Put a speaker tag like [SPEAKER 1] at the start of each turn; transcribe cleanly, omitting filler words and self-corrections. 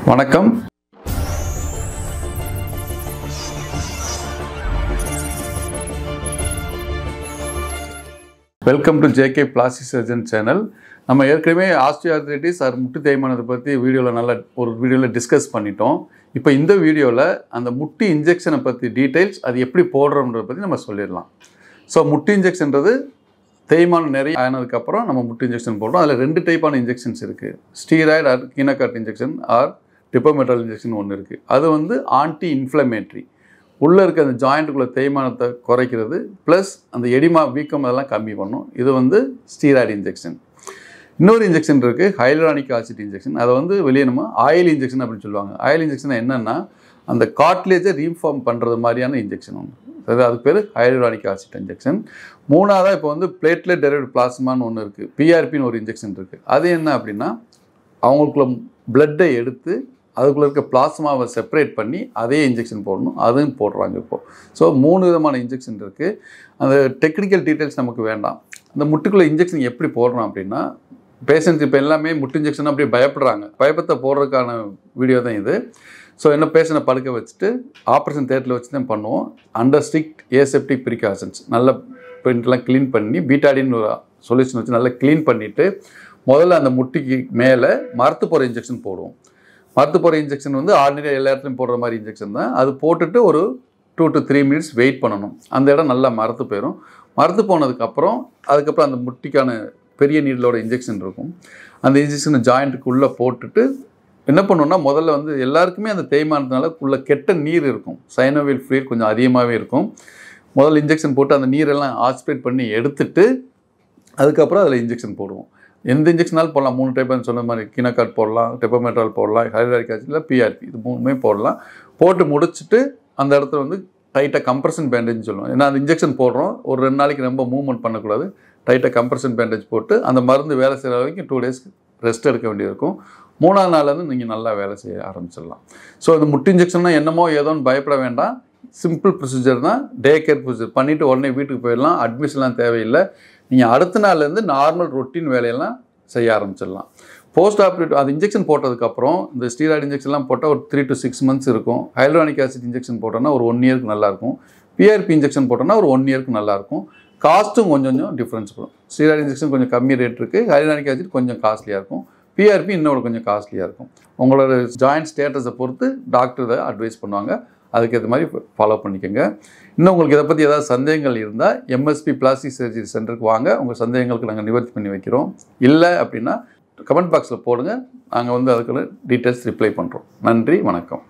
[SPEAKER 1] வணக்கம். Welcome to JK plastic surgeon channel. நம்ம ஏற்கனவே ஆஸ்டியோஆர்த்ரைட்டிஸ் முட்டு தேய்மானத்தை பற்றி வீடியோவில் டிஸ்கஸ் பண்ணிட்டோம். இப்போ இந்த வீடியோவில் அந்த முட்டி இன்ஜெக்ஷனை பற்றி டீட்டெயில்ஸ், அது எப்படி போடுறோன்றதை பற்றி நம்ம சொல்லிடலாம். ஸோ முட்டி இன்ஜெக்ஷன்றது தேய்மானம் நிறைய ஆனதுக்கப்புறம் நம்ம முட்டு இன்ஜெக்ஷன் போடுறோம். அதில் 2 டைப்பான இன்ஜெக்ஷன்ஸ் இருக்குது. Steroid or Kenacort injection or Depomedrol injection ஒன்று இருக்குது. அது ஆன்டி இன்ஃப்ளமேட்ரி, உள்ளே இருக்க அந்த ஜாயிண்ட்டுக்குள்ளே தேய்மானத்தை குறைக்கிறது, ப்ளஸ் அந்த எடிமா வீக்கம் அதெல்லாம் கம்மி பண்ணும். இது ஸ்டீராய்டு இன்ஜெக்ஷன். இன்னொரு இன்ஜெக்ஷன் இருக்குது, ஹைலூரானிக் ஆசிட் இன்ஜெக்ஷன். அதை வெளியே நம்ம ஆயில் இன்ஜெக்ஷன் அப்படின்னு சொல்லுவாங்க. ஆயில் இன்ஜெக்ஷன் என்னென்னா அந்த கார்ட்லேஜை ரீஃபார்ம் பண்ணுறது மாதிரியான இன்ஜெக்ஷன் ஒன்று. அதுக்கு பேர் ஹைலூரானிக் ஆசிட் இன்ஜெக்ஷன். மூணாவதாக இப்போ பிளேட்லெட் டெரைவ்டு பிளாஸ்மான்னு ஒன்று இருக்குது, பிஆர்பின்னு ஒரு இன்ஜெக்ஷன் இருக்குது. அது என்ன அப்படின்னா அவங்களுக்குள்ள பிளட்டை எடுத்து அதுக்குள்ளே இருக்க பிளாஸ்மாவை செப்பரேட் பண்ணி அதே இன்ஜெக்ஷன் போடணும். அதுவும் போடுறாங்க இப்போது. ஸோ 3 விதமான இன்ஜெக்ஷன் இருக்குது. அந்த டெக்னிக்கல் டீட்டெயில்ஸ் நமக்கு வேண்டாம். அந்த முட்டுக்குள்ளே இன்ஜெக்ஷன் எப்படி போடுறோம் அப்படின்னா, பேஷண்ட்ஸ் இப்போ எல்லாமே முட்டு இன்ஜெக்ஷன் அப்படியே பயப்படுறாங்க. பயப்பத்தை போடுறதுக்கான வீடியோ தான் இது. ஸோ என்ன, பேஷண்ட்டை படுக்க வச்சுட்டு ஆப்ரேஷன் தியேட்டரில் வச்சு தான் பண்ணுவோம். அண்டர் ஸ்ட்ரிக்ட் ஏசெப்டிக் ப்ரிகாஷன்ஸ், நல்ல பெயிண்ட்லாம் க்ளீன் பண்ணி பீட்டாடின் ஒரு சொல்யூஷன் வச்சு நல்லா க்ளீன் பண்ணிவிட்டு முதல்ல அந்த முட்டிக்கு மேலே மரத்து போகிற இன்ஜெக்ஷன் போடுவோம். மரத்து போகிற இன்ஜெக்ஷன் ஆர்டினரி எல்லா இடத்துலையும் போடுற மாதிரி இன்ஜெக்ஷன் தான். அது போட்டுட்டு ஒரு 2 to 3 minutes வெயிட் பண்ணணும். அந்த இடம் நல்லா மரத்து போயிடும். மரத்து போனதுக்கப்புறம் அதுக்கப்புறம் அந்த முட்டிக்கான பெரிய நீடலோட இன்ஜெக்ஷன் இருக்கும். அந்த இன்ஜெக்ஷனை ஜாயிண்ட்டுக்கு உள்ளே போட்டுட்டு என்ன பண்ணணும்னா, முதல்ல எல்லாருக்குமே அந்த தேய்மானத்தினால உள்ள கெட்ட நீர் இருக்கும், சைனோவியல் ஃப்ளூயிட் கொஞ்சம் அதிகமாகவே இருக்கும். முதல்ல இன்ஜெக்ஷன் போட்டு அந்த நீரெல்லாம் ஆஸ்பிரேட் பண்ணி எடுத்துட்டு அதுக்கப்புறம் அதில் இன்ஜெக்ஷன் போடுவோம். எந்த இன்ஜெக்ஷனாலும் போடலாம். 3 டைப் சொன்ன மாதிரி கீனோகார்ட் போடலாம், டிப்போமெட்ரால் போடலாம், ஹைலூரானிக் ஆசிட், பிஆர்பி, இது 3மே போடலாம். போட்டு முடிச்சுட்டு அந்த இடத்துல டைட்டாக கம்ப்ரெஷன் பேண்டேஜ் சொல்லுவோம். ஏன்னா அந்த இன்ஜெக்ஷன் போடுறோம், ஒரு 2 நாளைக்கு ரொம்ப மூவ்மெண்ட் பண்ணக்கூடாது. டைட்டாக கம்ப்ரெஷன் பேண்டேஜ் போட்டு அந்த மருந்து வேலை செய்கிற வரைக்கும் 2 days ரெஸ்ட் எடுக்க வேண்டியிருக்கும். 3ஆவது நாள்லேருந்து நீங்கள் நல்லா வேலை செய்ய ஆரம்பிச்சிடலாம். ஸோ இந்த முட்டு இன்ஜெக்ஷன்னா என்னமோ ஏதோன்னு பயப்பட வேண்டாம். சிம்பிள் ப்ரொசீஜர் தான். டே கேர் ப்ரொசீஜர் பண்ணிவிட்டு உடனே வீட்டுக்கு போயிடலாம். அட்மிஷன்லாம் தேவையில்லை. நீங்கள் அடுத்த நாள்லேருந்து நார்மல் ரொட்டீன் வேலையெல்லாம் செய்ய ஆரம்பிச்சிடலாம். போஸ்ட் ஆப்ரேட்டிவ் அது இன்ஜெக்ஷன் போட்டதுக்கப்புறம் இந்த ஸ்டீராய்டு இன்ஜெக்ஷன்லாம் போட்டால் ஒரு 3 to 6 months இருக்கும். ஹைலூரானிக் ஆசிட் இன்ஜெக்ஷன் போட்டோன்னா ஒரு 1 yearக்கு நல்லாயிருக்கும். பிஆர்பி இன்ஜெக்ஷன் போட்டோன்னா ஒரு 1 yearக்கு நல்லாயிருக்கும். காஸ்ட்டும் கொஞ்சம் டிஃப்ரென்ஸ் வரும். ஸ்டீராய்டு இன்ஜெக்ஷன் கொஞ்சம் கம்மி ரேட் இருக்குது, ஹைலூரானிக் ஆசிட் கொஞ்சம் காஸ்ட்லியாக இருக்கும், பிஆர்பி இன்னொரு கொஞ்சம் காஸ்ட்லியாக இருக்கும். உங்களோட ஜாயிண்ட் ஸ்டேட்டஸை பொறுத்து டாக்டர் இதை அட்வைஸ் பண்ணுவாங்க. அதுக்கேற்ற மாதிரி ஃபாலோ பண்ணிக்கோங்க. இன்னும் உங்களுக்கு இதை பற்றி ஏதாவது சந்தேகங்கள் இருந்தால் எம்எஸ்பி பிளாஸ்டிக் சர்ஜரி சென்டருக்கு வாங்க. உங்கள் சந்தேகங்களுக்கு நாங்கள் நிவர்த்தி பண்ணி வைக்கிறோம். இல்லை அப்படின்னா கமெண்ட் பாக்ஸில் போடுங்க, நாங்கள் அதுக்குள்ள டீட்டெயில்ஸ் ரிப்ளை பண்ணுறோம். நன்றி, வணக்கம்.